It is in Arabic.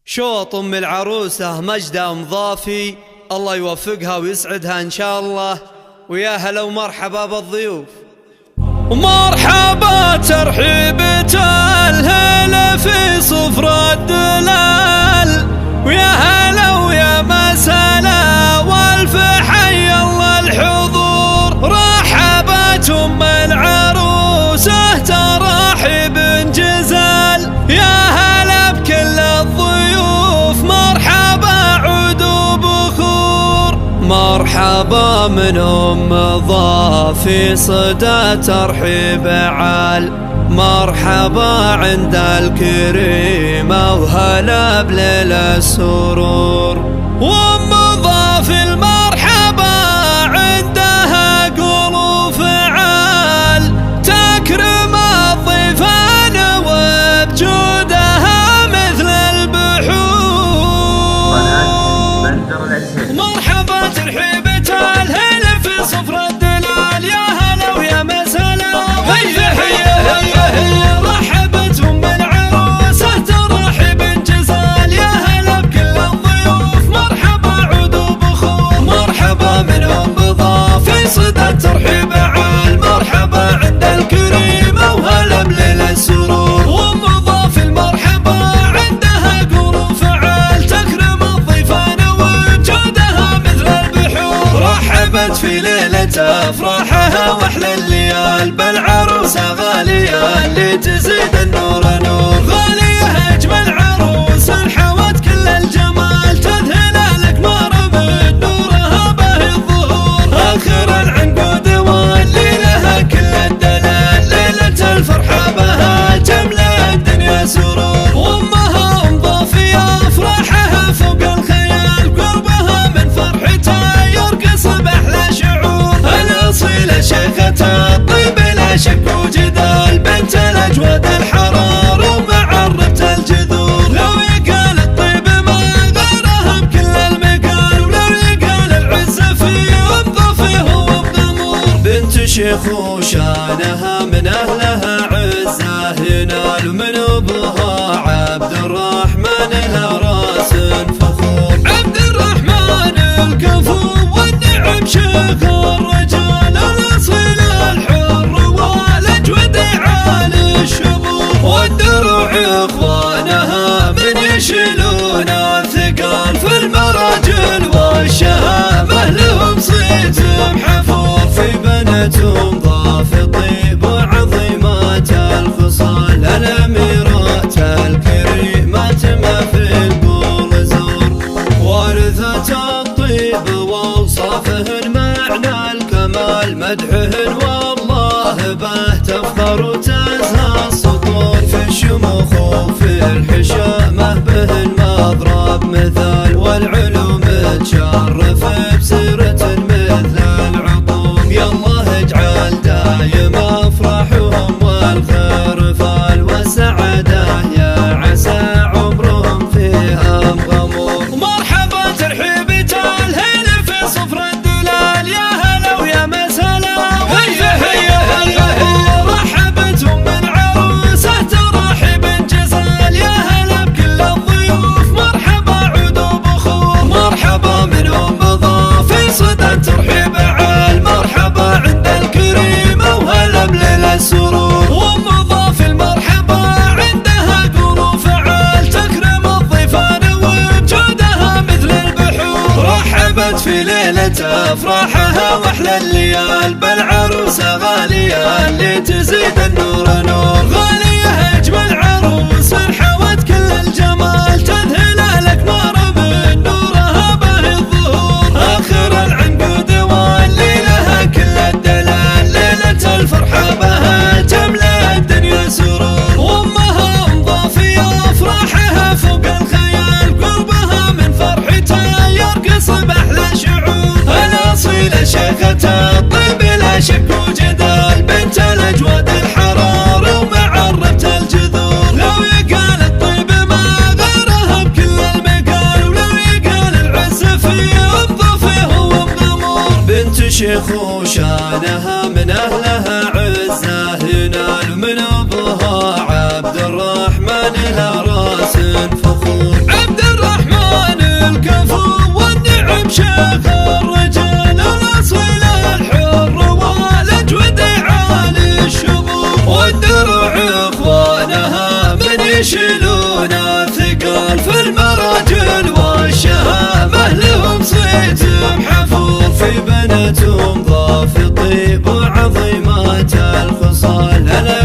شوط ام العروسة مجدة مضافي، الله يوفقها ويسعدها ان شاء الله. ويا هلا ومرحبا بالضيوف، ومرحبا ترحيبة الهلا في صفر الدلال، ويا هلا ويا مسهلا والف حي الله الحضور. رحبت ام العروسة ترحيب جزال، يا هلا بكل الضيوف مرحبا عود وبخور. مرحبا من ام ضافي صدى ترحيب عال، مرحبا عند الكريمة وهلا بليل السرور. وام ضافي المرحبا عندها قلوب فعال، تكرم الضيفان وبجودها مثل البحور. مرحبا ترحيبة الهلا في صفر الدلال، يا هلا ويا مسهلا هيا هيا هيا هيا. رحبت ام العروسة ترحيب جزال، يا هلا بكل الضيوف مرحبا عود وبخور. مرحبا من ام ضافي صدى ترحيب عال، مرحبا عند الكريمة وهلا بليل السرور. وام ضافي المرحبا عندها قلوب فعال، تكرم الضيفان وجودها مثل البحور. رحبت في ليلة افراحها واحلى الليال بالعروسة غالية اللي تزيد النور نور. غالية اجمل عروس حوت كل الجمال، تذهل الاقمار من نورها باهي الظهور. اخر العنقود واللي لها كل الدلال، ليلة الفرحة بها جملة الدنيا سرور. وامها ام ضافية افراحها فوق الخيال، قربها من فرحتها يرقص باحلى شعور. الاصيلة شيخة الطيب لا شك وجدال، بنت الاجواد الحرار ومعربة الجذور. لو يقال الطيب ما غيرها بكل المقال، ولو يقال العز في ام ضافي هو بضمور. بنت شيخ وشانها من اهلها عزه ينال، ومن ابوها عبد الرحمن لها راس فخور. عبد الرحمن الكفو والنعم شيخ الرجال، الاصيل الحر والاجود عالي الشبور. والدرع اخوانها من يشيلون الثقال، في المراجل والشهامه لهم صيت محفور. في بنتهم ضافي طيب وعظيمات الخصال، الاميرات الكريمات ما في القول زور. وارثة الطيب واوصافهن معنى الكمال، مدحهن والله به تفخر وتزهى السطور. في الشموخ وفي الحشامه بهن مضرب مثال، والعلوم تشرف بسيرة مثل العطور. يالله اجعل دايم افراحهم والخير فال، والسعاده يا عسى عمرهم فيها مغمور. مرحبا ترحيبة الهلا في صفر الدلال، يا هلا ويا مسهلا هيا هيا هيا هيا. رحبت ام العروسة ترحيب جزال، يا هلا بكل الضيوف مرحبا عود وبخور. مرحبا من ام ضافي صدى ترحيب عال، مرحبا عند الكريمة وهلا بليل السرور. وام ضافي المرحبا عندها قلوب فعال، تكرم الضيفان وبجودها مثل البحور. رحبت في ليلة افراحها واحلى الليال بالعروسة غالية اللي تزيد النور نور. غالية اجمل عروس حوت كل الجمال، تذهل الاقمار من نورها باهي الظهور. اخر العنقود واللي لها كل الدلال، ليلة الفرحة بها جملة الدنيا سرور. وامها ام ضافية افراحها فوق الخيال، قربها من فرحتها يرقص باحلى شعور. الاصيلة شيخة الطيب لا شك وجدال، بنت الاجواد الحرار ومعربة الجذور. لو يقال الطيب ما غيرها بكل المقال، ولو يقال العز في ام ضافي هو بضمور. بنت شيخ وشانها من اهلها عزه ينال، ومن ابوها عبد الرحمن لها راس فخور. عبد في بنات ضاف طيب وعظيمات الخصال. هلا